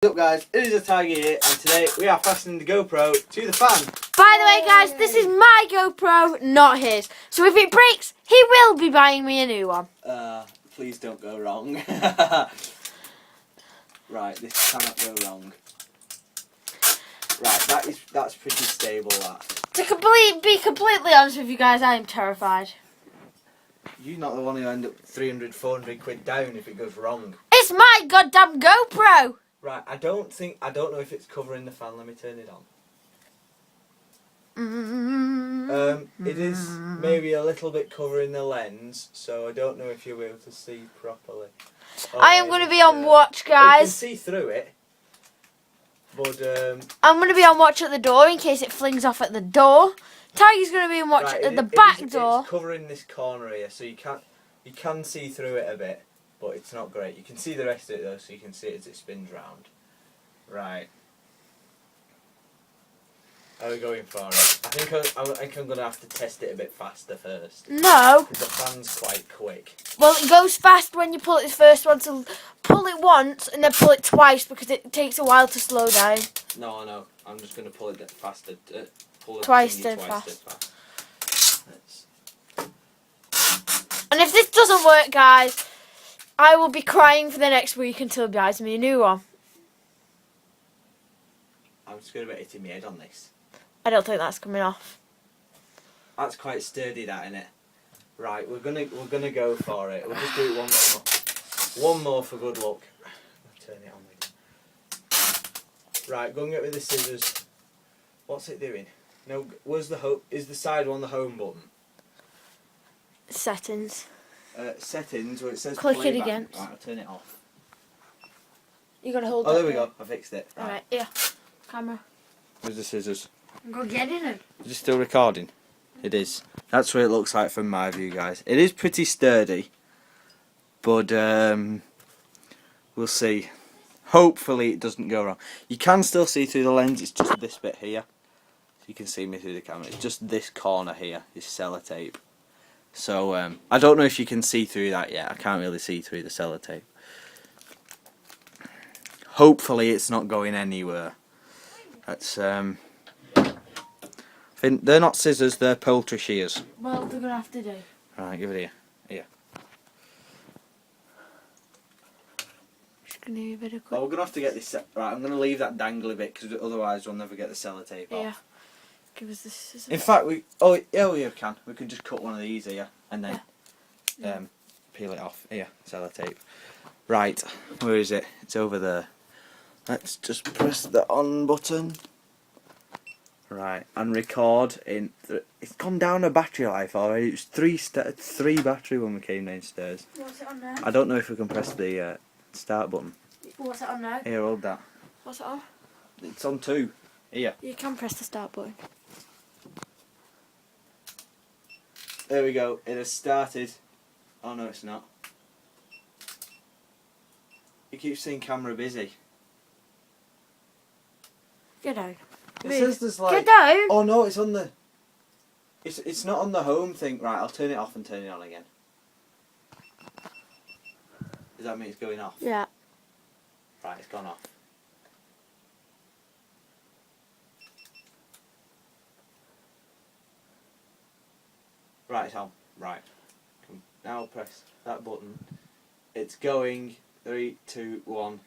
What's up guys, it is a Tiger here and today we are fastening the GoPro to the fan. By the way guys, this is my GoPro, not his. So if it breaks, he will be buying me a new one. Please don't go wrong. Right, this cannot go wrong. Right, that's pretty stable that. To be completely honest with you guys, I am terrified. You're not the one who end up 300, 400 quid down if it goes wrong. It's my goddamn GoPro! Right, I don't know if it's covering the fan. Let me turn it on. It is maybe a little bit covering the lens, so I don't know if you'll be able to see properly. I am going to be on watch, guys. You can see through it, but I'm going to be on watch at the door in case it flings off at the door. Tiger's going to be on watch at the back door. It's covering this corner here, so you can see through it a bit. But it's not great. You can see the rest of it though, so you can see it as it spins round. Right. Are we going for it? I think I'm going to have to test it a bit faster first. No. Because the fan's quite quick. Well, it goes fast when you pull it the first one, so pull it once and then pull it twice because it takes a while to slow down. No. I'm just going to pull it faster. Pull it twice as fast. And if this doesn't work, guys, I will be crying for the next week until he buys me a new one. I'm just going to be hitting my head on this. I don't think that's coming off. That's quite sturdy, that, isn't it? Right, we're gonna go for it. We'll just do it one more for good luck. I'll turn it on again. Right, go and get me the scissors. What's it doing? No, is the side one the home button? Settings. Settings, where it says click it playback. again. Right, I'll turn it off. You gotta hold. Oh, there we go. I fixed it. Right. Alright, yeah. Camera. Where's the scissors? Go get in it. Is it still recording? It is. That's what it looks like from my view, guys. It is pretty sturdy, but we'll see. Hopefully it doesn't go wrong. You can still see through the lens. It's just this bit here. So you can see me through the camera. It's just this corner here is sellotape. So I don't know if you can see through that yet. I can't really see through the sellotape. Hopefully it's not going anywhere. That's they're not scissors, they're poultry shears. Well, they're gonna have to do. Right, give it here. Here. Just gonna do a bit of Oh, we're gonna have to get this. Right, I'm gonna leave that dangly bit because otherwise we'll never get the sellotape off. Yeah. Give us the scissors. In fact, we can. We could just cut one of these here and then peel it off. Here, sellotape. Right, where is it? It's over there. Let's just press the on button. Right, and record in. It's gone down a battery life already. It was three battery when we came downstairs. What's it on now? I don't know if we can press the start button. What's it on now? Here, hold that. What's it on? It's on 2. Here. You can press the start button. There we go. It has started. Oh no, it's not. It keeps saying camera busy. Get down. It says there's like. Get down. Oh no, it's on the. It's not on the home thing. Right, I'll turn it off and turn it on again. Does that mean it's going off? Yeah. Right, it's gone off. Right, it's on. Right. Now press that button. It's going. 3, 2, 1.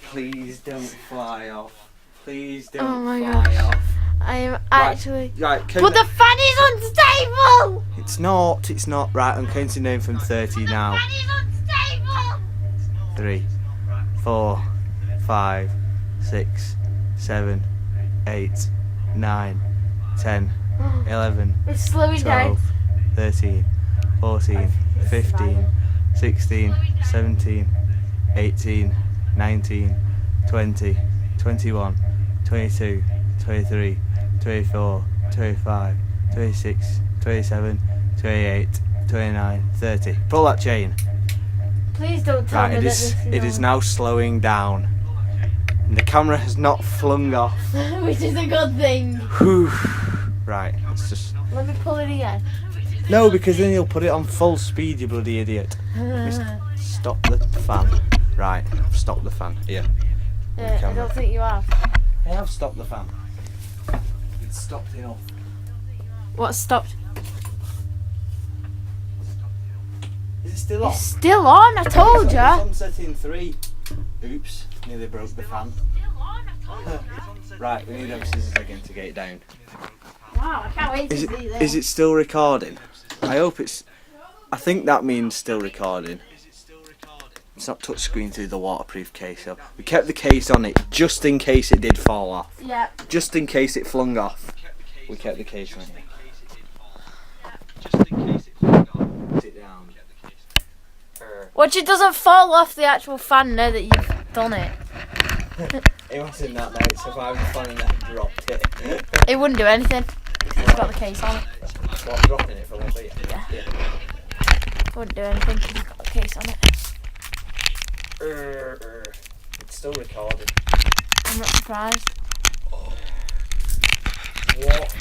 Please don't fly off. Please don't fly off. I am actually. Right, but the fan is unstable! It's not. Right, I'm counting down from 30 now. The fan is unstable! 3, 4, 5, 6, 7, 8, 9, 10, 11, It's slowing 12, down. 13, 14, 15, 16, 17, 18, 19, 20, 21, 22, 23, 24, 25, 26, 27, 28, 29, 30. Pull that chain. Please don't tell me Right, that it is now slowing down. And the camera has not flung off. which is a good thing. Whew. Right, let's just. Let me pull it again. No, because then you'll put it on full speed, you bloody idiot. Just stop the fan. Right, I've stopped the fan. Here. I don't think you have. I have stopped the fan. It's stopped enough. What stopped? Is it still on? It's still on, I told you. I'm setting 3. Oops, nearly broke the fan. Right, we need them scissors again to get it down. Wow, I can't wait to see this. Is it still recording? I hope it's... I think that means still recording. It's not touchscreen through the waterproof case. So we kept the case on it just in case it did fall off. Yeah. Just in case it flung off. We kept the case on it. Sit down. Watch it doesn't fall off the actual fan now that you've done it. Imagine that now, it's surviving the fan and that dropped it. It wouldn't do anything. It's got the case on it. What, dropping it from up here? Yeah. It wouldn't do anything because it's got the case on it. It's still recording. I'm not surprised. Oh. What?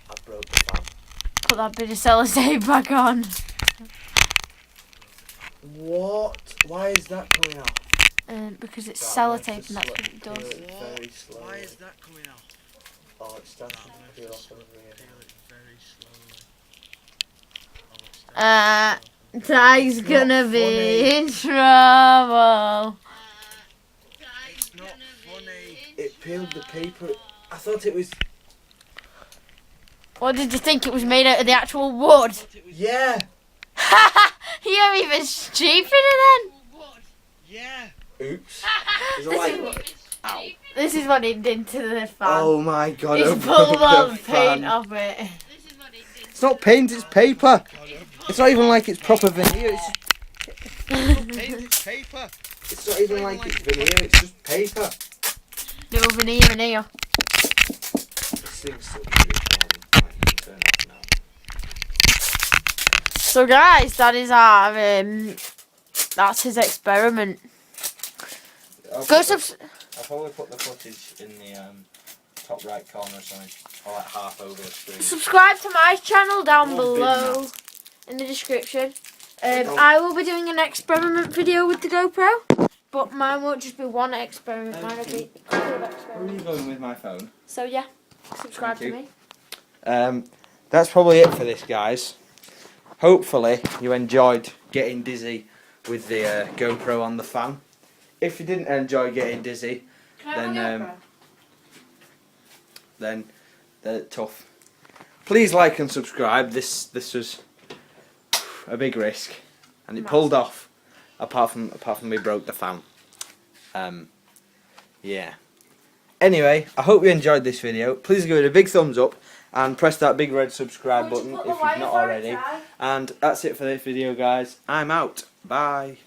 I broke the fan. Put that bit of sellotape back on. What? Why is that coming off? Because it's sellotape and that's what it does. Very slowly. Why is that coming off? Oh, it's starting to peel off over here. Feel it very slowly. Ty's gonna be in trouble. It's not funny. It peeled the paper. I thought it was... What did you think? It was made out of the actual wood? Yeah! You're even stupider then. Yeah. Oops. Is it like... Ow. This is what it did to the fan. Oh my god, I It's broke pulled all the the paint fan. off it. It's not paint, it's paper. It's not even like it's proper veneer. It's paper. It's not even like it's veneer, it's just paper. Little veneer. This thing's still recording. Right, you can turn it off now. So guys, that is our that's his experiment. I'll probably put the footage in the top right corner or something, or like half over the screen. Subscribe to my channel down Oh, below in the description. I will be doing an experiment video with the GoPro, but mine won't just be one experiment. Mine will be a couple of Where are experiments. you going with my phone? So yeah, subscribe to Thank me. That's probably it for this, guys. Hopefully you enjoyed getting dizzy with the GoPro on the fan. If you didn't enjoy getting dizzy, then they're tough. Please like and subscribe. This was a big risk, and it pulled off. Apart from we broke the fan. Yeah. Anyway, I hope you enjoyed this video. Please give it a big thumbs up and press that big red subscribe button if you've not already. And that's it for this video, guys. I'm out. Bye.